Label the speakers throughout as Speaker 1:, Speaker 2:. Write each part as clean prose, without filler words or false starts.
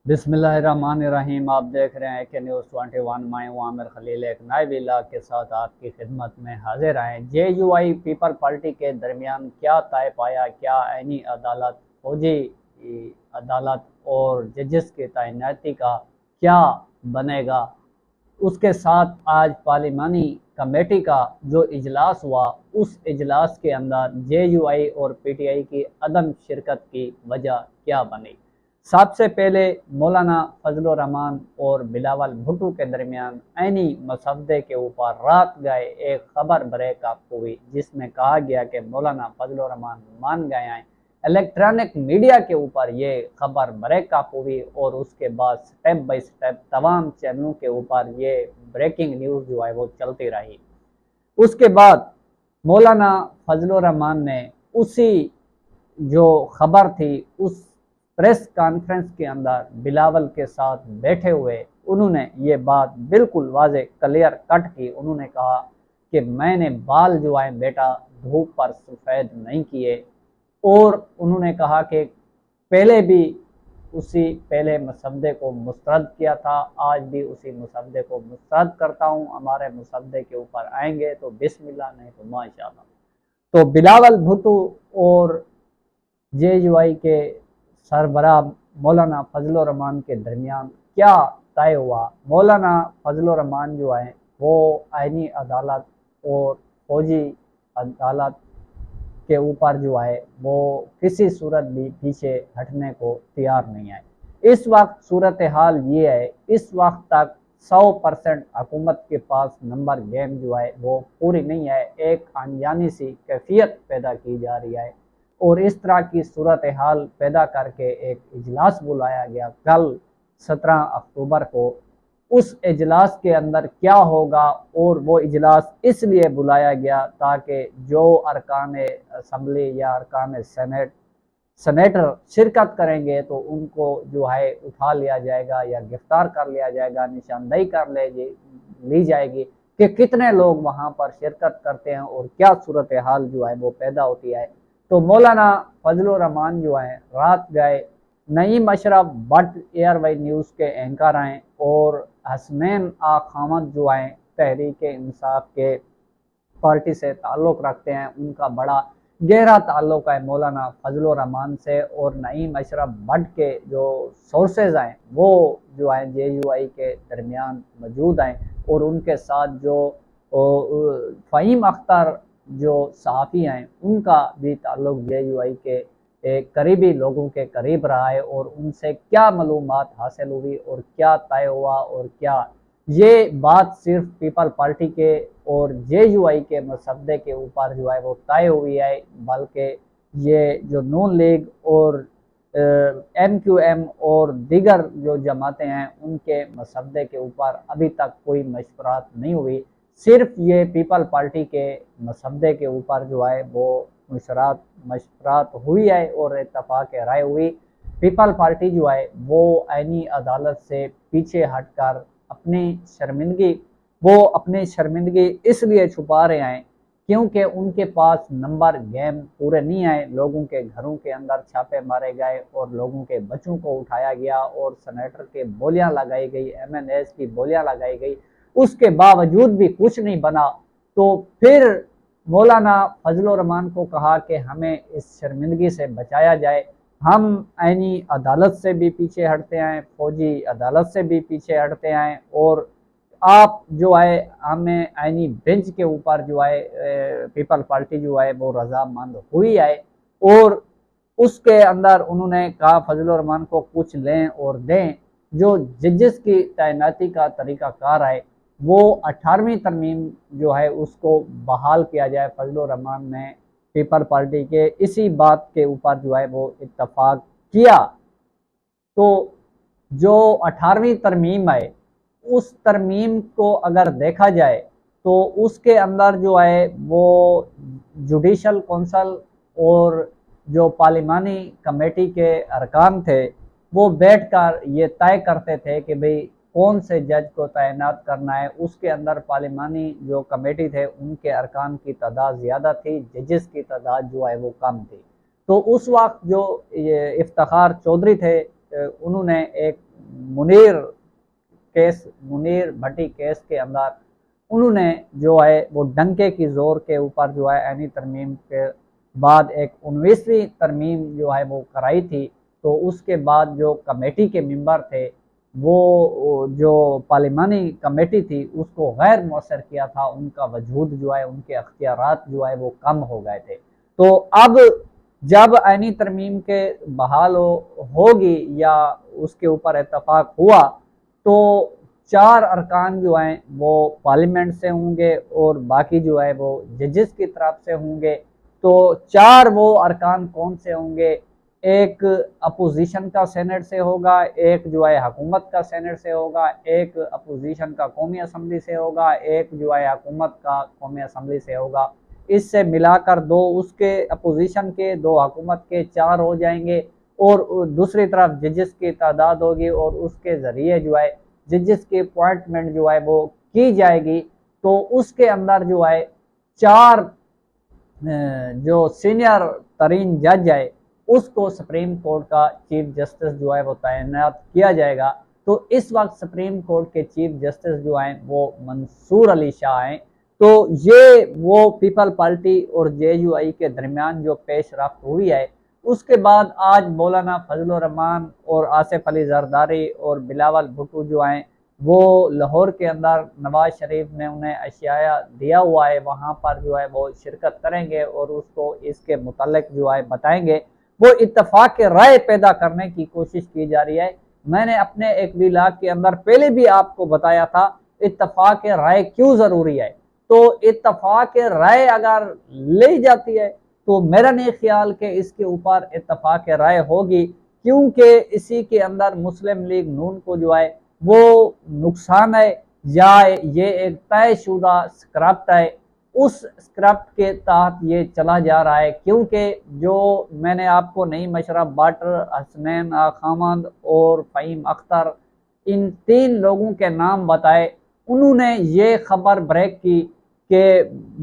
Speaker 1: बिस्मिल्लाहिर्रहमानिर्रहीम। आप देख रहे हैं कि न्यूज़ 21। मैं हूं आमिर खलील, एक नायब इलाक़ के साथ आपकी खिदमत में हाजिर आए। JUI पीपल पार्टी के दरमियान क्या तय पाया, क्या आईनी अदालत, फौजी अदालत और जजेस की तैनाती का क्या बनेगा, उसके साथ आज पार्लिमानी कमेटी का जो इजलास हुआ, उस इजलास के अंदर JUI और PTI की अदम शिरकत की वजह क्या बनी। सबसे पहले मौलाना फजलुर रहमान और बिलावल भुट्टो के दरमियान ऐनी मसवदे के ऊपर रात गए एक खबर ब्रेकअप हुई, जिसमें कहा गया कि मौलाना फजलुर रहमान मान गए हैं। इलेक्ट्रॉनिक मीडिया के ऊपर ये खबर ब्रेकअप हुई और उसके बाद स्टेप बाय स्टेप तमाम चैनलों के ऊपर ये ब्रेकिंग न्यूज़ जो है वो चलती रही। उसके बाद मौलाना फजलुर रहमान ने उसी जो खबर थी उस प्रेस कॉन्फ्रेंस के अंदर बिलावल के साथ बैठे हुए उन्होंने ये बात बिल्कुल वाजे क्लियर कट की। उन्होंने कहा कि मैंने बाल जो है बेटा धूप पर सफ़ेद नहीं किए, और उन्होंने कहा कि पहले भी उसी पहले मसवदे को मुस्तरद किया था, आज भी उसी मसवदे को मुस्तरद करता हूँ। हमारे मसवदे के ऊपर आएंगे तो बिस्मिल्लाह, नहीं तो माशाअल्लाह। तो बिलावल भुट्टो और JUI के सरबराह मौलाना फजलुर रहमान के दरमियान क्या तय हुआ। मौलाना फजलुर रहमान जो है वो आईनी अदालत और फौजी अदालत के ऊपर जो है वो किसी सूरत भी पीछे हटने को तैयार नहीं है। इस वक्त सूरत हाल ये है, इस वक्त तक 100% हुकूमत के पास नंबर गेम जो है वो पूरी नहीं है। एक अनजानी सी कैफियत पैदा की जा रही है और इस तरह की सूरत हाल पैदा करके एक इजलास बुलाया गया कल 17 अक्टूबर को। उस इजलास के अंदर क्या होगा, और वो इजलास इसलिए बुलाया गया ताकि जो अरकान असम्बली या अरकान सेनेटर शिरकत करेंगे तो उनको जो है उठा लिया जाएगा या गिरफ्तार कर लिया जाएगा, निशानदेही कर ली जाएगी कि कितने लोग वहाँ पर शिरकत करते हैं और क्या सूरत हाल जो है वो पैदा होती है। तो मौलाना फजलुर रहमान जो है रात गए, नईम अशरफ भट्ट एयरवाई न्यूज़ के एंकर हैं और हसनैन खामद जो हैं तहरीक इंसाफ के पार्टी से ताल्लुक़ रखते हैं, उनका बड़ा गहरा ताल्लुक़ है मौलाना फजलुर रहमान से। और नईम अशरफ भट्ट के जो सोर्सेज हैं वो जो हैं JUI के दरमियान मौजूद हैं, और उनके साथ जो फ़हीम अख्तर जो सहाफ़ी हैं उनका भी ताल्लुक़ JUI के करीबी लोगों के करीब रहा है। और उनसे क्या मालूमात हासिल हुई और क्या तय हुआ और क्या ये बात सिर्फ पीपल पार्टी के और JUI के मसवदे के ऊपर जो है वो तय हुई है, बल्कि ये जो नून लीग और MQM और दीगर जो जमातें हैं उनके मसवदे के ऊपर अभी तक कोई मशवरात नहीं हुई। सिर्फ ये पीपल पार्टी के मसवदे के ऊपर जो है वो मशवरात हुई है और इत्तफाक राय हुई। पीपल पार्टी जो है वो आईनी अदालत से पीछे हटकर अपनी शर्मिंदगी इसलिए छुपा रहे हैं क्योंकि उनके पास नंबर गेम पूरे नहीं आए। लोगों के घरों के अंदर छापे मारे गए और लोगों के बच्चों को उठाया गया और सेनेटर के बोलियां लगाई गई, MNAs की बोलियां लगाई गई, उसके बावजूद भी कुछ नहीं बना। तो फिर मौलाना फजलुर रहमान को कहा कि हमें इस शर्मिंदगी से बचाया जाए। हम आईनी अदालत से भी पीछे हटते हैं, फौजी अदालत से भी पीछे हटते हैं, और आप जो है हमें आईनी बेंच के ऊपर जो है पीपल पार्टी जो है वो रजामंद हुई है। और उसके अंदर उन्होंने कहा फजलुर रहमान को कुछ लें और दें। जो जजेस की तैनाती का तरीक़ाकार है वो 18वीं तरमीम जो है उसको बहाल किया जाए। फजलुर रहमान ने पीपल पार्टी के इसी बात के ऊपर जो है वो इत्तफाक किया। तो जो 18वीं तरमीम है उस तरमीम को अगर देखा जाए तो उसके अंदर जो है वो जुडिशल कौंसल और जो पार्लिमानी कमेटी के अरकान थे वो बैठकर ये तय करते थे कि भाई कौन से जज को तैनात करना है। उसके अंदर पार्लिमानी जो कमेटी थे उनके अरकान की तादाद ज़्यादा थी, जजेस की तादाद जो है वो कम थी। तो उस वक्त जो ये इफ्तिखार चौधरी थे उन्होंने एक منیر بھٹی کیس کے اندر انہوں نے جو ہے وہ ڈنکے کی زور کے اوپر جو ہے آئینی ترمیم کے بعد ایک 19ویں ترمیم جو ہے وہ کرائی تھی، تو اس کے بعد جو کمیٹی کے ممبر تھے وہ جو پارلیمانی کمیٹی تھی اس کو غیر مؤثر کیا تھا، ان کا وجود جو ہے ان کے اختیارات جو ہے وہ کم ہو گئے تھے۔ تو اب جب آئینی ترمیم کے بحال ہوگی یا اس کے اوپر اتفاق ہوا تو 4 ارکان جو ہیں وہ پارلیمنٹ سے ہوں گے اور باقی جو ہے وہ ججز کی طرف سے ہوں گے۔ تو 4 وہ ارکان کون سے ہوں گے؟ ایک اپوزیشن کا سینٹ سے ہوگا، ایک جو ہے حکومت کا سینٹ سے ہوگا، ایک اپوزیشن کا قومی اسمبلی سے ہوگا، ایک جو ہے حکومت کا قومی اسمبلی سے ہوگا۔ اس سے ملا کر 2 اس کے اپوزیشن کے، 2 حکومت کے، 4 ہو جائیں گے، اور دوسری طرف ججز کی تعداد ہوگی اور اس کے ذریعے جو ہے ججز کی اپوائنٹمنٹ جو ہے وہ کی جائے گی۔ تو اس کے اندر جو ہے 4 جو سینئر ترین جج ہے اس کو سپریم کورٹ کا چیف جسٹس جو ہے وہ تعینات کیا جائے گا۔ تو اس وقت سپریم کورٹ کے چیف جسٹس جو ہیں وہ منصور علی شاہ ہیں۔ تو یہ وہ پیپل پارٹی اور جے یو آئی کے درمیان جو پیش رفت ہوئی ہے، اس کے بعد آج مولانا فضل الرحمان اور آصف علی زرداری اور بلاول بھٹو جو ہیں وہ لاہور کے اندر نواز شریف نے انہیں اشیاء دیا ہوا ہے، وہاں پر جو ہے وہ شرکت کریں گے اور اس کو اس کے متعلق جو ہے بتائیں گے۔ وہ اتفاق رائے پیدا کرنے کی کوشش کی جا رہی ہے۔ میں نے اپنے ایک ویلاگ کے اندر پہلے بھی آپ کو بتایا تھا اتفاق رائے کیوں ضروری ہے۔ تو اتفاق رائے اگر لے جاتی ہے تو میرا نہیں خیال کہ اس کے اوپر اتفاق رائے ہوگی، کیونکہ اسی کے اندر مسلم لیگ نون کو جو ہے وہ نقصان ہے یا یہ ایک طے شدہ اسکرپٹ ہے، اس اسکرپٹ کے تحت یہ چلا جا رہا ہے۔ کیونکہ جو میں نے آپ کو نئی مشرف بٹ، حسنین خامند اور فہیم اختر ان 3 لوگوں کے نام بتائے، انہوں نے یہ خبر بریک کی کہ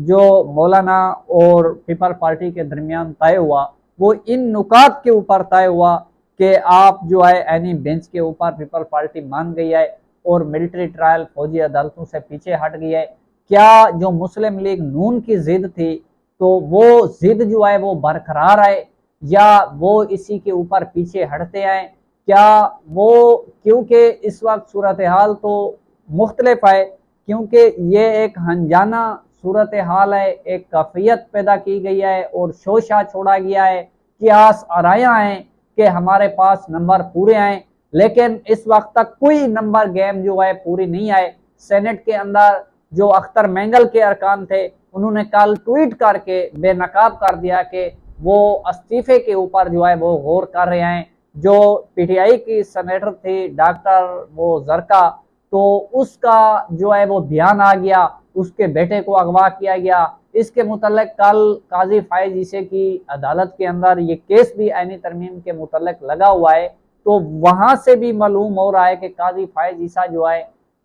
Speaker 1: جو مولانا اور پیپل پارٹی کے درمیان طے ہوا وہ ان نکات کے اوپر طے ہوا کہ آپ جو ہے اینی بینچ کے اوپر پیپل پارٹی مان گئی ہے اور ملٹری ٹرائل فوجی عدالتوں سے پیچھے ہٹ گئی ہے۔ کیا جو مسلم لیگ نون کی ضد تھی تو وہ ضد جو ہے وہ برقرار ہے یا وہ اسی کے اوپر پیچھے ہٹتے ہیں؟ کیا وہ، کیونکہ اس وقت صورتحال تو مختلف ہے، کیونکہ یہ ایک ہنجانہ صورتحال ہے، ایک کیفیت پیدا کی گئی ہے اور شوشہ چھوڑا گیا ہے، قیاس آرائیاں ہیں کہ ہمارے پاس نمبر پورے ہیں، لیکن اس وقت تک کوئی نمبر گیم جو ہے پوری نہیں آئے۔ سینٹ کے اندر جو اختر مینگل کے ارکان تھے انہوں نے کل ٹویٹ کر کے بے نقاب کر دیا کہ وہ استعفے کے اوپر جو ہے وہ غور کر رہے ہیں۔ جو پی ٹی آئی کی سینیٹر تھی ڈاکٹر وہ زرکا، تو اس کا جو ہے وہ بیان آ گیا، اس کے بیٹے کو اغوا کیا گیا۔ اس کے متعلق کل قاضی فائز عیسی کی عدالت کے اندر یہ کیس بھی عینی ترمیم کے متعلق لگا ہوا ہے۔ تو وہاں سے بھی معلوم ہو رہا ہے کہ قاضی فائز عیسی جو ہے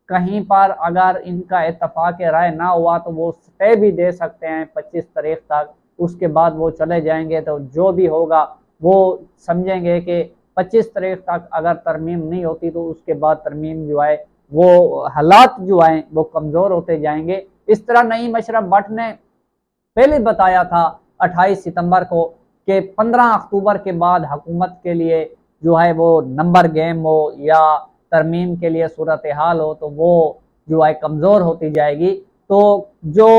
Speaker 1: کہیں پر اگر ان کا اتفاق رائے نہ ہوا تو وہ سٹے بھی دے سکتے ہیں 25 تاریخ تک، اس کے بعد وہ چلے جائیں گے۔ تو جو بھی ہوگا وہ سمجھیں گے کہ 25 تاریخ تک اگر ترمیم نہیں ہوتی تو اس کے بعد ترمیم جو ہے وہ حالات جو ہیں وہ کمزور ہوتے جائیں گے۔ اس طرح نعیم اشرف بٹ نے پہلے بتایا تھا 28 ستمبر کو کہ 15 اکتوبر کے بعد حکومت کے لیے جو ہے وہ نمبر گیم ہو یا ترمیم کے لیے صورتحال ہو تو وہ جو ہے کمزور ہوتی جائے گی۔ تو جو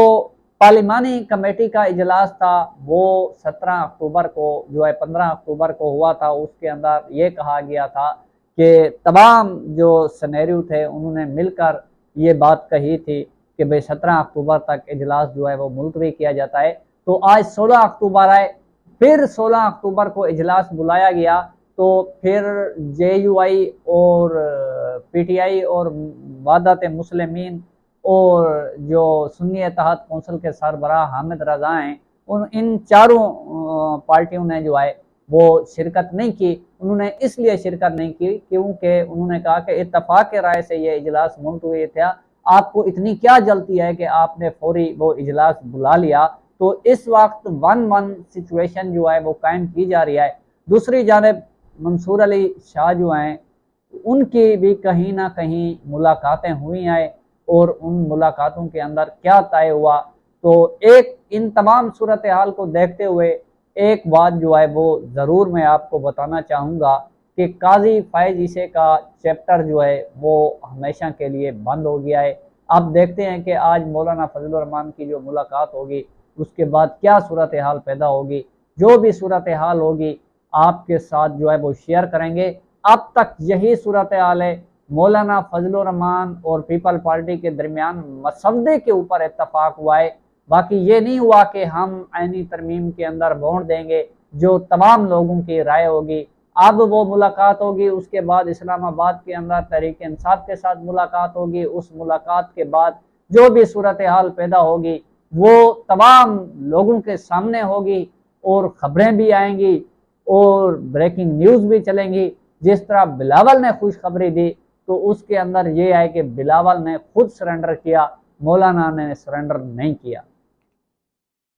Speaker 1: پارلیمانی کمیٹی کا اجلاس تھا وہ 17 اکتوبر کو جو ہے 15 اکتوبر کو ہوا تھا، اس کے اندر یہ کہا گیا تھا کہ تمام جو سینیریو تھے انہوں نے مل کر یہ بات کہی تھی کہ بھئی 17 اکتوبر تک اجلاس جو ہے وہ ملتوی کیا جاتا ہے۔ تو آج 16 اکتوبر ہے، پھر 16 اکتوبر کو اجلاس بلایا گیا، تو پھر جے یو آئی اور پی ٹی آئی اور وحدت مسلمین اور جو سنی اتحاد کونسل کے سربراہ حامد رضا ہیں، ان چاروں پارٹیوں نے جو ہے وہ شرکت نہیں کی۔ انہوں نے اس لیے شرکت نہیں کی کیونکہ انہوں نے کہا کہ اتفاق رائے سے یہ اجلاس ملتوی تھا، آپ کو اتنی کیا جلتی ہے کہ آپ نے فوری وہ اجلاس بلا لیا۔ تو اس وقت 1-1 سچویشن جو ہے وہ قائم کی جا رہی ہے۔ دوسری جانب منصور علی شاہ جو ہیں उनकी भी कहीं ना कहीं मुलाकातें हुई हैं और उन मुलाकातों के अंदर क्या तय हुआ। तो एक इन तमाम सूरत हाल को देखते हुए एक बात जो है वो ज़रूर मैं आपको बताना चाहूँगा कि काजी फ़ैज़ ईसे का चैप्टर जो है वो हमेशा के लिए बंद हो गया है। अब देखते हैं कि आज मौलाना फजलुर रहमान की जो मुलाकात होगी उसके बाद क्या सूरत हाल पैदा होगी। जो भी सूरत हाल होगी आपके साथ जो है वो शेयर करेंगे। अब तक यही सूरत हाल है, मौलाना फजलुर रहमान और पीपल पार्टी के दरमियान मसवदे के ऊपर इत्तफाक हुआ है। बाकी ये नहीं हुआ कि हम आईनी तरमीम के अंदर वोट देंगे, जो तमाम लोगों की राय होगी। अब वो मुलाकात होगी, उसके बाद इस्लामाबाद के अंदर तहरीक इंसाफ के साथ मुलाकात होगी। उस मुलाकात के बाद जो भी सूरत हाल पैदा होगी वो तमाम लोगों के सामने होगी और ख़बरें भी आएंगी और ब्रेकिंग न्यूज़ भी चलेंगी। जिस तरह बिलावल ने खुशखबरी दी तो उसके अंदर ये है कि बिलावल ने खुद सरेंडर किया, मौलाना ने सरेंडर नहीं किया।